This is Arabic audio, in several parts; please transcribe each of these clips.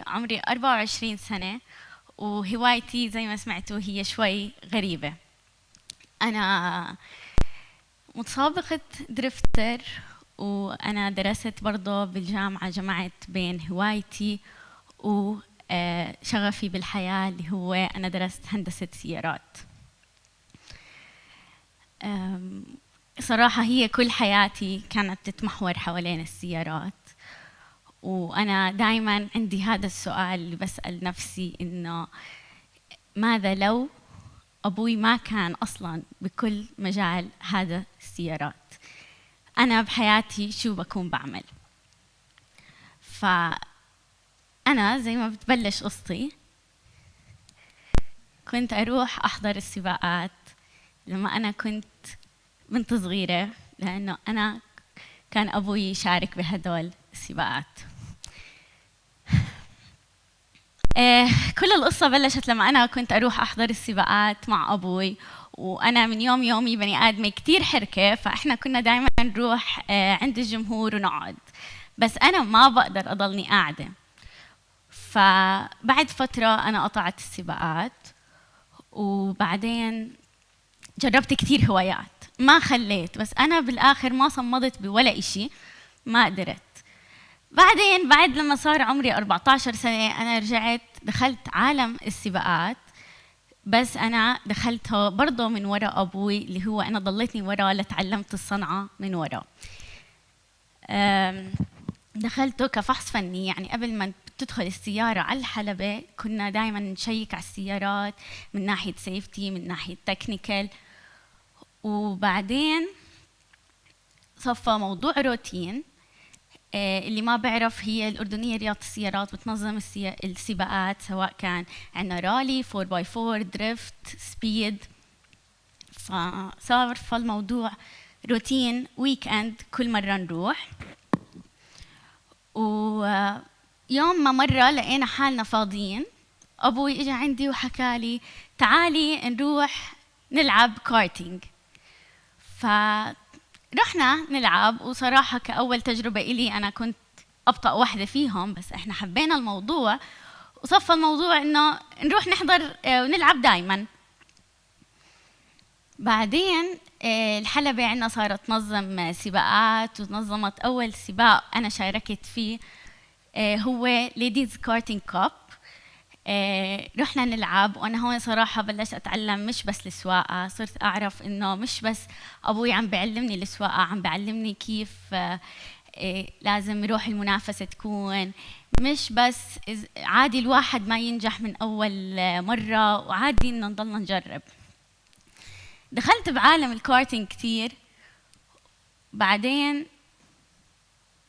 عمري 24 سنة، وهوايتي زي ما سمعتوا هي شوي غريبة. أنا متسابقة درفتر، وأنا درست برضه بالجامعة، جمعت بين هوايتي وشغفي بالحياة اللي هو أنا درست هندسة سيارات. صراحة هي كل حياتي كانت تتمحور حوالين السيارات، وأنا دايما عندي هذا السؤال اللي بسأل نفسي إنه ماذا لو أبوي ما كان أصلا بكل مجال هذا السيارات؟ أنا بحياتي شو بكون بعمل؟ فأنا زي ما بتبلش قصتي، كنت أروح أحضر السباقات لما أنا كنت بنت صغيرة، لأنه أنا كان أبوي يشارك بهدول السباقات. كل القصة بلشت لما أنا كنت أروح أحضر السباقات مع أبوي، وأنا من يومي بني آدمة كتير حركة، فإحنا كنا دايما نروح عند الجمهور ونقعد، بس أنا ما بقدر أضلني قاعدة. فبعد فترة أنا قطعت السباقات، وبعدين جربت كتير هوايات، ما خليت، بس أنا بالآخر ما صمدت بولا إشي، ما قدرت. بعدين بعد لما صار عمري 14 سنة أنا رجعت دخلت عالم السباقات، بس أنا دخلتها برضه من وراء أبوي، اللي هو أنا ضليتني وراه لتعلمت الصنعة من وراه. دخلته كفحص فني، يعني قبل ما تدخل السيارة على الحلبة كنا دائما نشيك على السيارات من ناحية سيفتي، من ناحية تكنيكال. وبعدين صفى موضوع روتين. اللي ما بعرف، هي الأردنية رياضة السيارات بتنظم السباقات، سواء كان عندنا رالي، 4x4، دريفت، سبيد. فصار فالموضوع روتين، ويك اند كل مرة نروح. ويوم ما مرة لقينا حالنا فاضيين، أبوي إجا عندي وحكالي تعالي نروح نلعب كارتينج. رحنا نلعب، وصراحة كأول تجربة إلي أنا كنت أبطأ واحدة فيهم، بس إحنا حبينا الموضوع وصفى الموضوع إنه نروح نحضر ونلعب دايما. بعدين الحلبة عنا صارت تنظم سباقات، ونظمت أول سباق أنا شاركت فيه هو ليديز كارتينج كاب. رحنا نلعب، وانا هون صراحة بلشت اتعلم مش بس السواقة، صرت اعرف انه مش بس ابوي عم بيعلمني السواقة، عم بيعلمني كيف لازم روح المنافسة تكون مش بس عادي الواحد ما ينجح من اول مرة، وعادي انه نضلنا نجرب. دخلت بعالم الكارتينج كتير. بعدين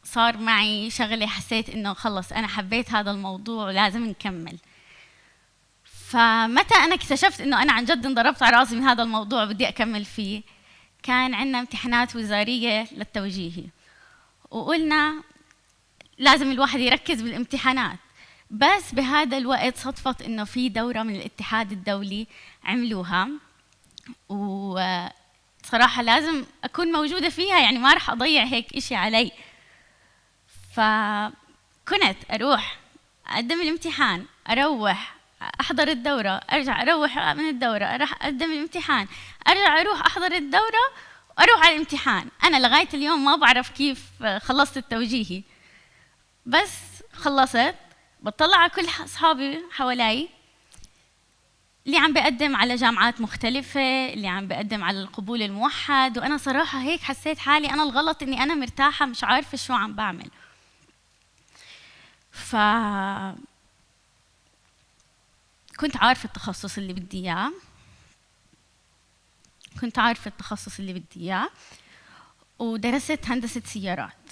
صار معي شغلة، حسيت انه خلص انا حبيت هذا الموضوع ولازم نكمل. فمتى أنا اكتشفت إنه أنا عن جد انضربت على راسي من هذا الموضوع بدي أكمل فيه، كان عندنا امتحانات وزارية للتوجيهي، وقلنا لازم الواحد يركز بالامتحانات. بس بهذا الوقت صدفت إنه في دورة من الاتحاد الدولي عملوها، وصراحة لازم أكون موجودة فيها، يعني ما رح أضيع هيك إشي علي. فكنت أروح أقدم الامتحان، أروح أحضر الدورة، أرجع أروح من الدورة، أروح أقدم الامتحان، أرجع أروح أحضر الدورة، وأروح على الامتحان. أنا لغاية اليوم ما بعرف كيف خلصت التوجيهي، بس خلصت. بطلع على كل أصحابي حوالي، اللي عم بقدم على جامعات مختلفة، اللي عم بقدم على القبول الموحد، وأنا صراحة هيك حسيت حالي أنا الغلط إني أنا مرتاحة مش عارفة شو عم بعمل. كنت عارفة التخصص اللي بدي إياه، ودرست هندسة سيارات.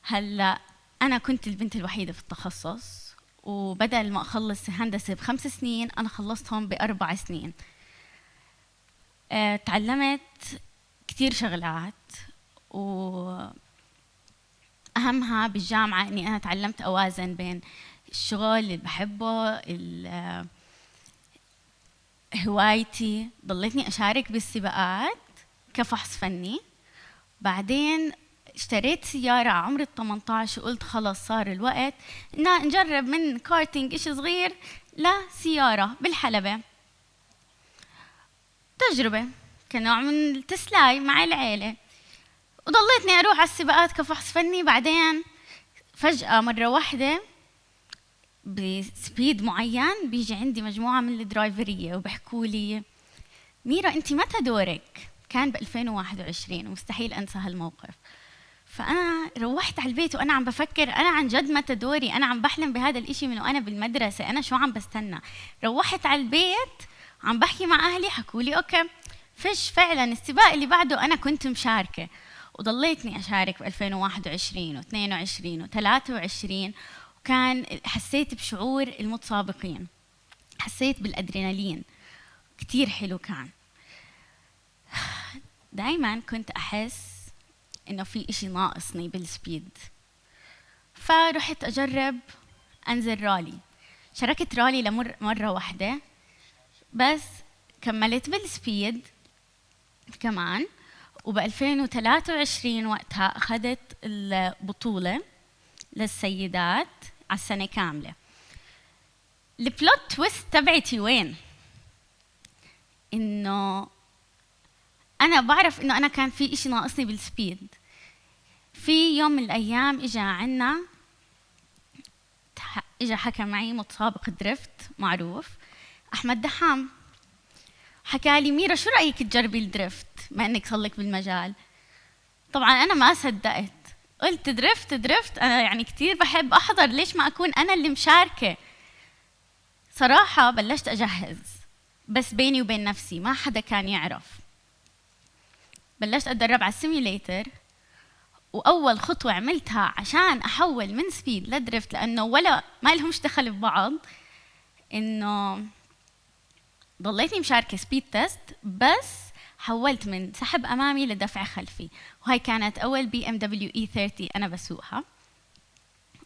هلا أنا كنت البنت الوحيدة في التخصص، وبدل ما أخلص هندسة ب5 سنين أنا خلصتهم ب4 سنين. تعلمت كتير شغلات، وأهمها بالجامعة إني أنا تعلمت أوازن بين الشغل اللي بحبه، هوايتي. ضليتني أشارك بالسباقات كفحص فني. بعدين اشتريت سيارة عمر ال 18 وقلت خلص صار الوقت إن نجرب من كارتينج إشي صغير لسيارة بالحلبة. تجربة كنوع من التسلاي مع العيلة، وضليتني أروح على السباقات كفحص فني. بعدين فجأة مرة واحدة بسبيد معين بيجي عندي مجموعة من الدرايفرية وبحكوا لي ميرا أنت متى دورك؟ كان ب 2021 ومستحيل أنسى هالموقف. فأنا روحت على البيت وأنا عم بفكر أنا عن جد متى دوري، أنا عم بحلم بهذا الإشي من وأنا بالمدرسة، أنا شو عم بستنى. روحت على البيت عم بحكي مع أهلي، حكوا لي أوكي فش فعلا السباق اللي بعده أنا كنت مشاركة. وضليتني أشارك ب 2021 و22 و23، وكان حسيت بشعور المتسابقين، حسيت بالأدرينالين كتير حلو. كان دايما كنت أحس إنه في إشي ناقصني بالسبيد، فرحت أجرب أنزل رالي. شاركت رالي مرة واحدة بس، كملت بالسبيد كمان. وب 2023 وقتها أخذت البطولة للسيدات على السنة كاملة. البلوت تويست تبعتي وين؟ إنه أنا بعرف إنه أنا كان في إشي ناقصني بالسبيد. في يوم من الأيام إجا حكى معي متسابق دريفت معروف أحمد دحام، حكى لي ميرا شو رأيك تجربي الدريفت ما إنك صلك بالمجال؟ طبعا أنا ما صدقت، قلت دريفت أنا يعني كتير بحب أحضر، ليش ما أكون أنا اللي مشاركة؟ صراحة بلشت أجهز بس بيني وبين نفسي، ما حدا كان يعرف. بلشت أتدرب على السيميوليتر، وأول خطوة عملتها عشان أحول من سبيد لدريفت، لأنه ولا ما لهمش دخل ببعض، إنه ضليتني مشاركة سبيد تيست بس حولت من سحب أمامي لدفع خلفي. وهي كانت أول BMW E30 أنا بسوقها،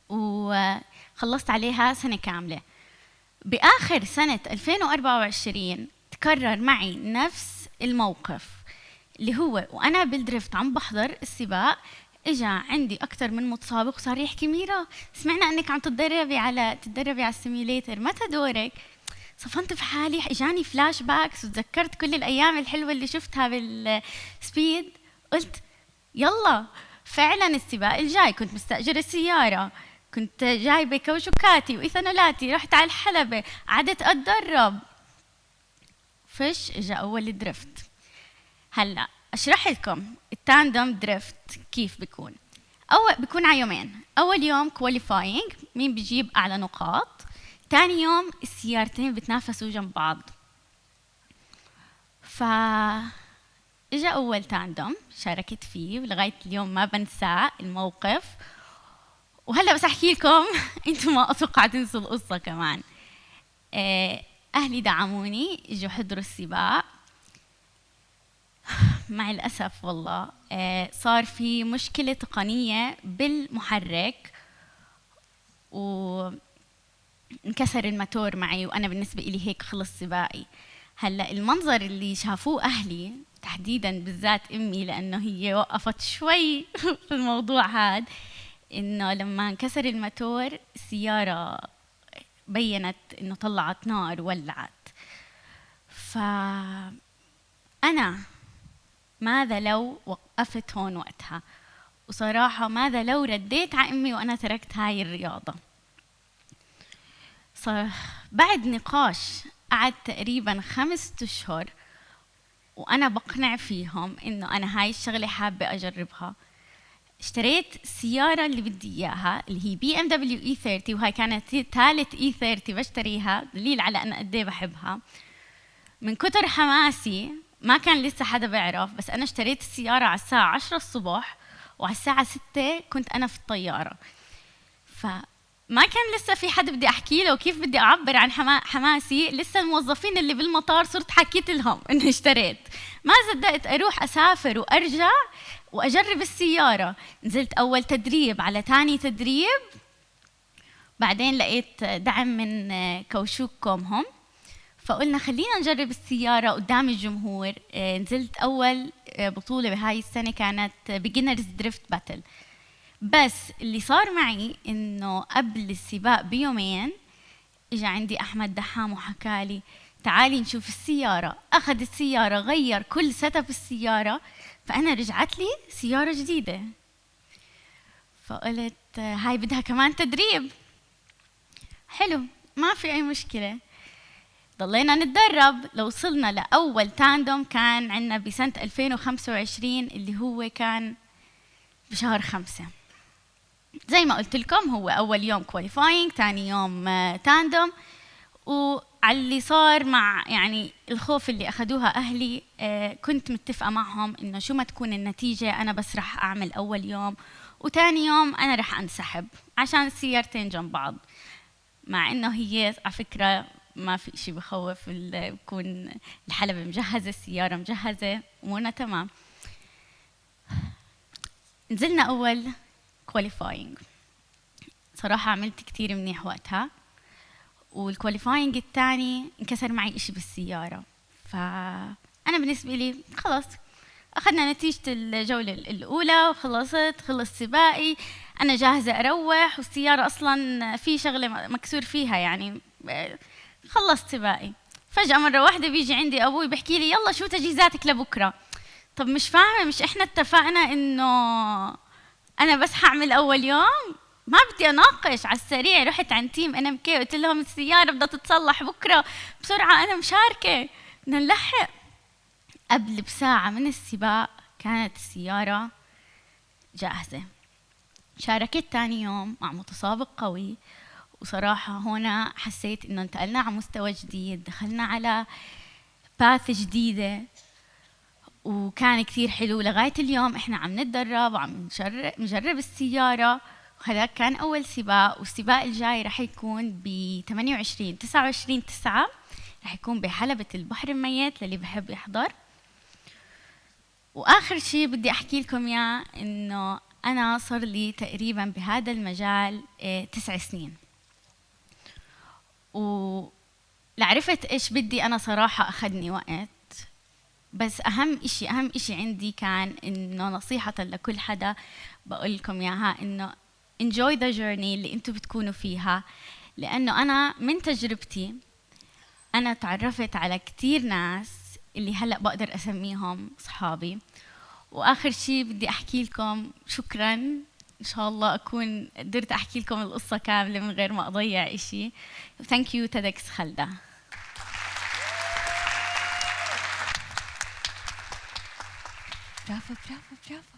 وخلصت عليها سنة كاملة. بآخر سنة 2024 تكرر معي نفس الموقف، اللي هو وأنا بالدريفت عم بحضر السباق إجا عندي أكثر من متسابق صار يحكي ميرا سمعنا أنك عم تتدربي على السيميوليتر، متى دورك؟ صفنت في حالي، إجاني فلاش باكس وتذكرت كل الأيام الحلوة اللي شفتها بالسبيد. قلت يلا فعلا السباق الجاي. كنت مستأجرة السيارة، كنت جايبة كوشوكاتي وإيثانولاتي، رحت على الحلبة قعدت أتدرب. فش إجا أول دريفت. هلا أشرح لكم التاندم دريفت كيف بيكون. بيكون على يومين، أول يوم كواليفاينج مين بيجيب أعلى نقاط، تاني يوم السيارتين بتنافسوا جنب بعض. إجا أول تاندم شاركت فيه ولغاية اليوم ما بنساه الموقف. وهلا بس أحكي لكم أنتم ما أتوقع تنسوا القصة كمان. أهلي دعموني، إجوا حضروا السباق. مع الأسف والله صار في مشكلة تقنية بالمحرك وانكسر الماتور معي، وأنا بالنسبة إلي هيك خلص سباقي. هلأ المنظر اللي شافوه أهلي تحديداً بالذات أمي، لأنه هي وقفت شوي في الموضوع هاد، إنه لما انكسر الماتور السيارة بيّنت إنه طلعت نار ولعت. فأنا ماذا لو وقفت هون وقتها؟ وصراحة ماذا لو رديت على أمي وأنا تركت هاي الرياضة؟ بعد نقاش قعد تقريباً 5 أشهر وأنا بقنع فيهم إنه أنا هاي الشغلة حابة أجربها. اشتريت السيارة اللي بدي إياها اللي هي BMW E30، وهاي كانت ثالث E30 بشتريها، دليل على أن قد إيه بحبها. من كتر حماسي ما كان لسه حدا بيعرف، بس أنا اشتريت السيارة على الساعة 10 الصبح، وعلى الساعة 6 كنت أنا في الطيارة. فما كان لسه في حدا بدي أحكي له وكيف بدي أعبر عن حماسي. لسه الموظفين اللي بالمطار صرت حكيت لهم إنه اشتريت. ما صدقت أروح أسافر وأرجع وأجرب السيارة. نزلت أول تدريب على تاني تدريب، بعدين لقيت دعم من كوشوككم هم، فقلنا خلينا نجرب السيارة قدام الجمهور. نزلت أول بطولة بهاي السنة كانت بيجنرز دريفت باتل. بس اللي صار معي إنه قبل السباق بيومين إجا عندي أحمد دحام وحكالي تعالي نشوف السيارة. أخذ السيارة، غير كل سيت اب السيارة، فأنا رجعت لي سيارة جديدة. فقلت هاي بدها كمان تدريب. حلو، ما في أي مشكلة. ضلينا نتدرب لو وصلنا لأول تاندوم كان عندنا بسنة 2025 اللي هو كان بشهر 5. زي ما قلت لكم هو أول يوم كواليفاينج، ثاني يوم تاندوم. وعلى اللي صار مع يعني الخوف اللي أخذوها أهلي، كنت متفقة معهم إنه شو ما تكون النتيجة أنا بس رح أعمل أول يوم، وتاني يوم أنا رح أنسحب عشان السيارتين جنب بعض. مع إنه هي على فكرة ما في إشي بخوف، بكون الحلبة مجهزة، السيارة مجهزة، أمورنا تمام. نزلنا أول كواليفاينج، صراحة عملت كتير منيح وقتها. والكواليفاينج الثاني انكسر معي إشي بالسيارة، فأنا بالنسبة لي خلاص أخذنا نتيجة الجولة الأولى وخلصت، خلص سباقي، أنا جاهزة أروح، والسيارة أصلاً في شغلة مكسور فيها يعني. خلصت سباقي، فجأة مرة واحدة بيجي عندي أبوي بحكي لي يلا شو تجهيزاتك لبكرة. طب مش فاهمة، مش إحنا اتفقنا إنه أنا بس هعمل أول يوم؟ ما بدي أناقش، على السريع رحت عند تيم NMK قلت لهم السيارة بدها تتصلح بكرة بسرعة، أنا مشاركة، بدنا نلحق. قبل بساعة من السباق كانت السيارة جاهزة. شاركت تاني يوم مع متسابق قوي، وصراحة هنا حسيت إنه انتقلنا على مستوى جديد، دخلنا على باث جديدة، وكان كثير حلو. لغاية اليوم إحنا عم نتدرب وعم نجرب السيارة، وهذا كان أول سباق. والسباق الجاي رح يكون ب 29/9 رح يكون بحلبة البحر الميت للي بحب يحضر. وآخر شيء بدي أحكي لكم إياه إنه أنا صار لي تقريباً بهذا المجال 9 سنين، ولعرفت إيش بدي أنا صراحة أخذني وقت. بس أهم إشي عندي كان إنه نصيحة لكل حدا بقول لكم إياها، إنه enjoy the journey اللي أنتوا بتكونوا فيها. لأنه أنا من تجربتي أنا تعرفت على كتير ناس اللي هلأ بقدر أسميهم صحابي. وآخر شي بدي أحكي لكم شكراً، إن شاء الله أكون قدرت أحكي لكم القصة كاملة من غير ما أضيع إشي. Thank you TEDx خلدة. برافو برافو برافو.